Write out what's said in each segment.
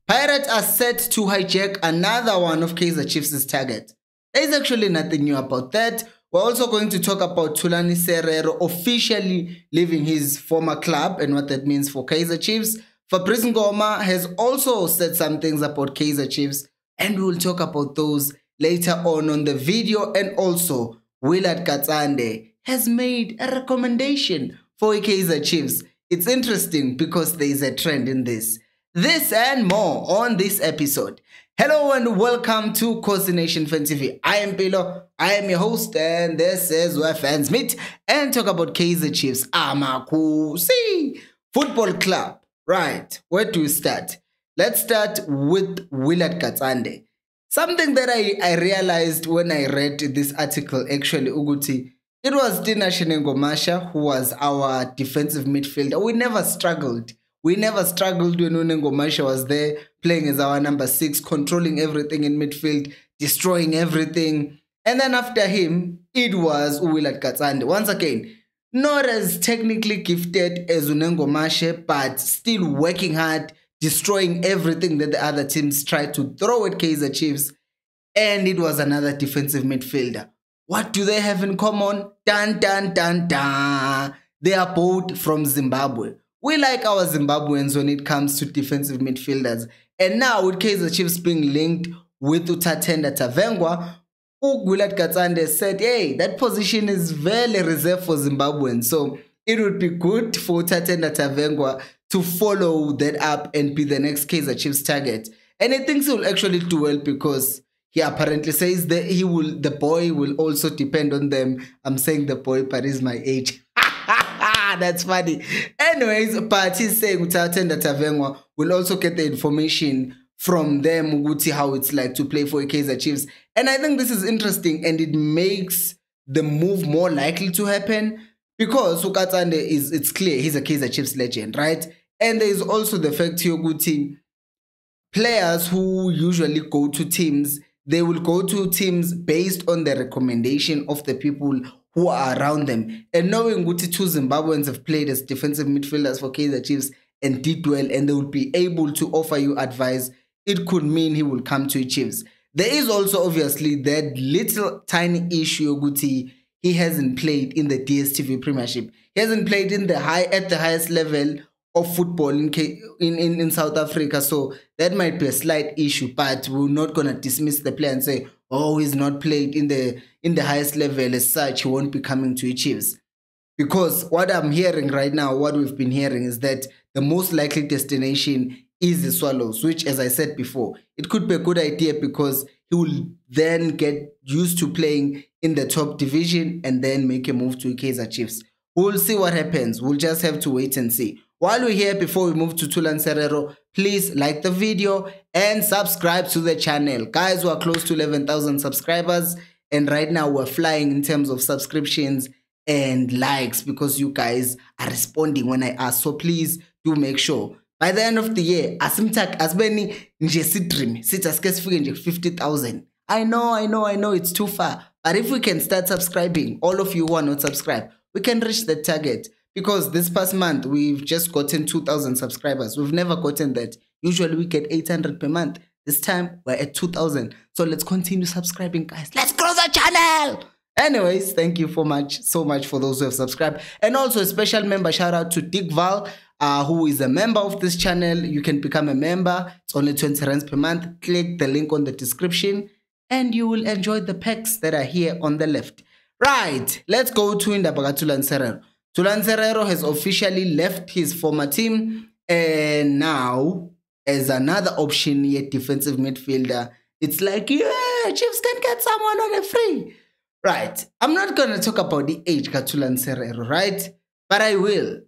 Pirates are set to hijack another one of Kaizer Chiefs' target. There is actually nothing new about that. We're also going to talk about THULANI Serero officially leaving his former club and what that means for Kaizer Chiefs. FABRICE Ngoma has also said some things about Kaizer Chiefs, and we will talk about those later on the video. And also, Willard Katsande has made a recommendation for Kaizer Chiefs. It's interesting because there is a trend in this. This and more on this episode. Hello and welcome to Khosi Nation Fan TV. I am Pilo, I am your host, and this is where fans meet and talk about Kaizer Chiefs. Khosi Football Club. Right, where do we start? Let's start with Willard Katsande. Something that I realized when I read this article, actually, Uguti, it was Ngoma who was our defensive midfielder. We never struggled. We never struggled when Ngoma was there, playing as our number 6, controlling everything in midfield, destroying everything. And then after him, it was Willard Katsande. Once again, not as technically gifted as Ngoma, but still working hard, destroying everything that the other teams tried to throw at Kaizer Chiefs. And it was another defensive midfielder. What do they have in common? Dun, dun, dun, dun. They are both from Zimbabwe. We like our Zimbabweans when it comes to defensive midfielders. And now with Kaizer Chiefs being linked with Utatenda Tavengwa, Willard Katsande said, hey, that position is very reserved for Zimbabweans. So it would be good for Utatenda Tavengwa to follow that up and be the next Kaizer Chiefs target. And he thinks he will actually do well because he apparently says that the boy will also depend on them. I'm saying the boy, but he's my age. That's funny. Anyways, but he's saying Utatenda Tavengwa will also get the information from them, how it's like to play for Kaizer Chiefs. And I think this is interesting and it makes the move more likely to happen because Ukatsande it's clear he's a Kaizer Chiefs legend, right? And there is also the fact Yoguti, players who usually go to teams, they will go to teams based on the recommendation of the people who are around them. And knowing Guti, 2 Zimbabweans have played as defensive midfielders for Kaizer Chiefs and did well, and they would be able to offer you advice, it could mean he will come to Chiefs. There is also obviously that little tiny issue, Guti, he hasn't played in the DStv Premiership. He hasn't played at the highest level of football in South Africa, so that might be a slight issue, but we're not going to dismiss the player and say, oh, he's not played in the highest level as such, he won't be coming to Chiefs. Because what I'm hearing right now, what we've been hearing is that the most likely destination is the Swallows, which, as I said before, it could be a good idea because he will then get used to playing in the top division and then make a move to Kaizer Chiefs. We'll see what happens. We'll just have to wait and see. While we're here, before we move to THULANI Serero, please like the video and subscribe to the channel. Guys, we're close to 11,000 subscribers. And right now we're flying in terms of subscriptions and likes because you guys are responding when I ask. So please do make sure. By the end of the year, asbeni nje dream, 50,000. I know it's too far. But if we can start subscribing, all of you who are not subscribed, we can reach the target. Because this past month, we've just gotten 2,000 subscribers. We've never gotten that. Usually we get 800 per month. This time we're at 2,000. So let's continue subscribing, guys. Let's grow the channel. Anyways, thank you so much for those who have subscribed. And also a special member shout out to Dick Val, who is a member of this channel. You can become a member. It's only 20 rands per month. Click the link on the description and you will enjoy the packs that are here on the left. Right, let's go to THULANI Serero. THULANI Serero has officially left his former team and now as another option, yet defensive midfielder, it's like, yeah, Chiefs can get someone on a free. Right, I'm not going to talk about the age of THULANI Serero, right? But I will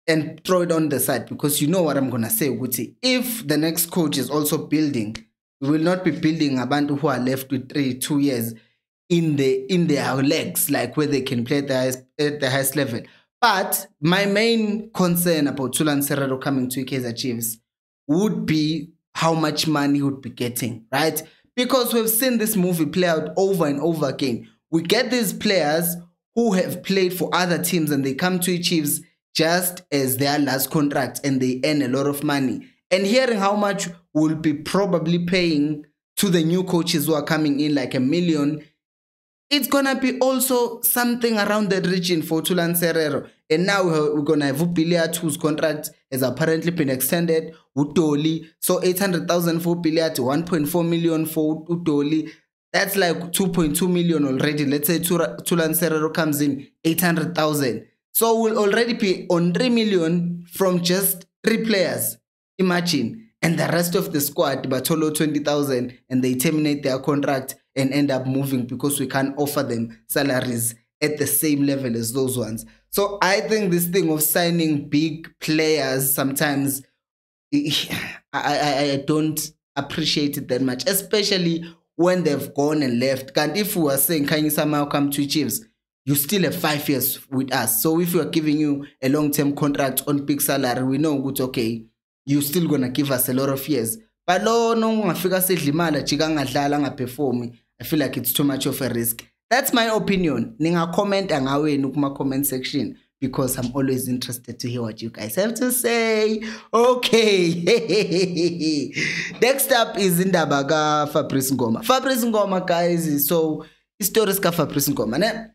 and throw it on the side because you know what I'm going to say, Guti. If the next coach is also building, we will not be building a band who are left with 2 years in their legs, like where they can play at the highest level. But my main concern about THULANI Serero coming to Kaizer Chiefs would be how much money he would be getting, right? Because we've seen this movie play out over and over again. We get these players who have played for other teams and they come to Chiefs just as their last contract and they earn a lot of money. And hearing how much we'll be probably paying to the new coaches who are coming in, like $1 million, it's gonna be also something around that region for Thulani Serero. And now we're gonna have Upiliat, whose contract has apparently been extended, Utoli. So 800,000 for Upiliat, 1.4 million for Utoli. That's like 2.2 million already. Let's say Thulani Serero comes in 800,000. So we'll already be on 3 million from just 3 players. Imagine. And the rest of the squad, Batolo 20,000, and they terminate their contract and end up moving because we can't offer them salaries at the same level as those ones. So I think this thing of signing big players sometimes, I don't appreciate it that much, especially when they've gone and left. And if we were saying, can you somehow come to Chiefs? You still have 5 years with us. So if we are giving you a long-term contract on big salary, we know good, okay, you're still gonna give us a lot of years. But no, I feel like it's too much of a risk. That's my opinion. Ninga comment nukuma comment section, because I'm always interested to hear what you guys have to say. Okay. Next up is Indabaga FABRICE Ngoma. FABRICE Ngoma, guys, so historic FABRICE Ngoma.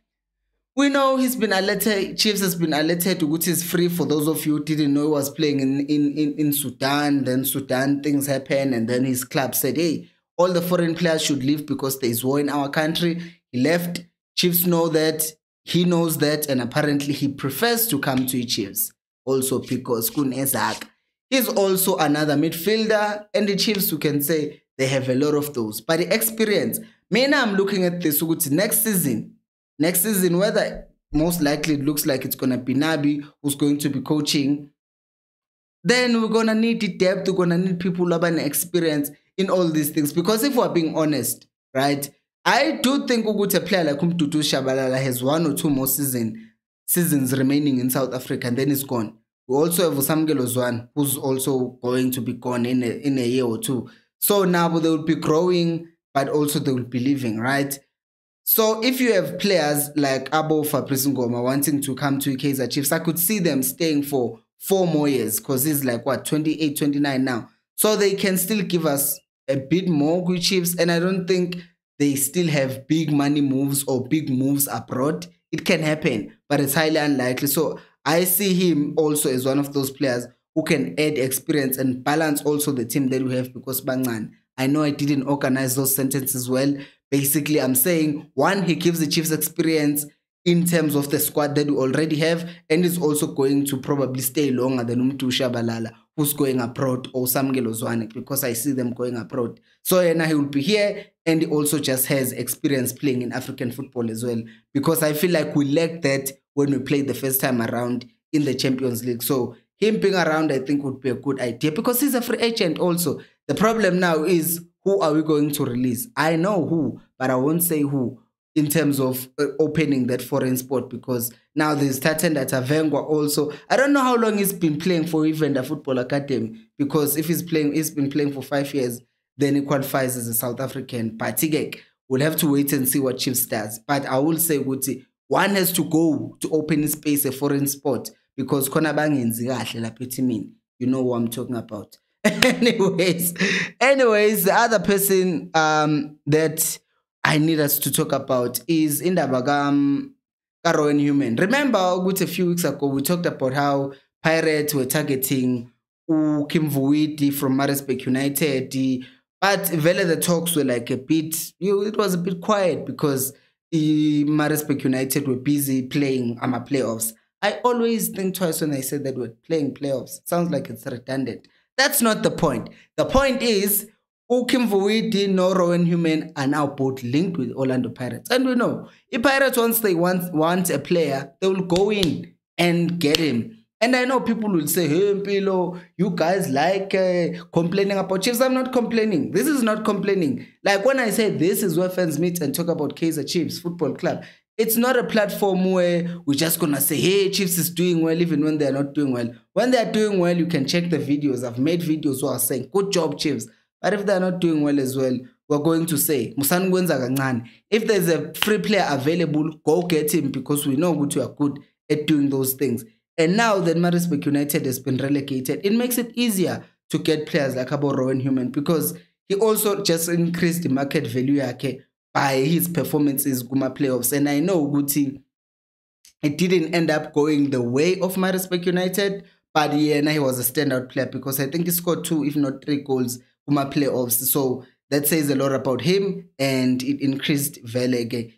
We know he's been alerted, Chiefs has been alerted to which is free. For those of you who didn't know, he was playing in Sudan. Then Sudan things happened, and then his club said, hey, all the foreign players should leave because there is war in our country. He left. Chiefs know that. He knows that, and apparently he prefers to come to Chiefs. Also because Hijack is also another midfielder, and the Chiefs, you can say, they have a lot of those. But the experience, I'm looking at this next season, whether most likely it looks like it's going to be Nabi who's going to be coaching, then we're going to need the depth, we're going to need people who have an experience in all these things. Because if we're being honest, right, I do think a player like Umtutu Shabalala has 1 or 2 more seasons remaining in South Africa, and then he's gone. We also have Usamgelo Zwan, who's also going to be gone in a year or 2. So now they will be growing, but also they will be leaving, right? So if you have players like Abo FABRICE Ngoma wanting to come to Kaizer Chiefs, I could see them staying for 4 more years, because he's like, 28, 29 now. So they can still give us a bit more with Chiefs, and I don't think they still have big money moves or big moves abroad. It can happen, but it's highly unlikely. So I see him also as one of those players who can add experience and balance also the team that we have, because Bangan, I know I didn't organize those sentences well. Basically, I'm saying, 1, he gives the Chiefs experience in terms of the squad that we already have, and is also going to probably stay longer than Umtu Shabalala, who's going abroad, or Samgelo Zwane, because I see them going abroad. So now he will be here, and he also just has experience playing in African football as well, because I feel like we lacked that when we played the first time around in the Champions League. So him being around, I think, would be a good idea, because he's a free agent also. The problem now is, who are we going to release? I know who, but I won't say who in terms of opening that foreign sport, because now there's Tatenda Tavengwa also. I don't know how long he's been playing for even the football academy, because if he's been playing for 5 years, then he qualifies as a South African. But we'll have to wait and see what Chiefs does. But I will say, Guti, one has to go to open his space a foreign sport, because you know what I'm talking about. anyways, the other person that I need us to talk about is Indabagam Karo and Human. Remember, a few weeks ago, we talked about how Pirates were targeting Kim Vuiti from Maritzburg United, but Vele the talks were like a bit, it was a bit quiet, because Maritzburg United were busy playing playoffs. I always think twice when I said that we're playing playoffs. It sounds like it's redundant. That's not the point. The point is, Kim Vuiti, Noro, and Human are now both linked with Orlando Pirates. And we know, if Pirates, once they want a player, they will go in and get him. And I know people will say, hey, Mpilo, you guys like complaining about Chiefs. I'm not complaining. This is not complaining. Like when I say this is where fans meet and talk about Kaizer Chiefs Football Club, it's not a platform where we're just going to say, hey, Chiefs is doing well, even when they're not doing well. When they're doing well, you can check the videos. I've made videos where I'm saying, good job, Chiefs. But if they're not doing well as well, we're going to say, if there's a free player available, go get him, because we know we are good at doing those things. And now that Maritzburg United has been relegated, it makes it easier to get players like Rowan Human, because he also just increased the market value by his performances kuma playoffs. And I know Guti, it didn't end up going the way of Maritzburg United, but yeah, he was a standout player because I think he scored 2, if not 3 goals kuma playoffs. So that says a lot about him, and it increased value,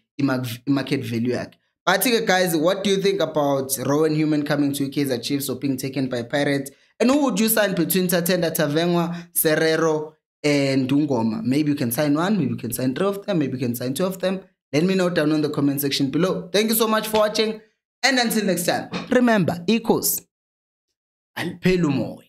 market value. But guys, what do you think about Rowan Human coming to Kaizer Chiefs or being taken by Pirates? And who would you sign between Tatenda Tavengwa, Serero, and Ngoma? Maybe you can sign one, maybe you can sign 3 of them, maybe you can sign 2 of them. Let me know down in the comment section below. Thank you so much for watching, and until next time, remember, equals Alpelumoy.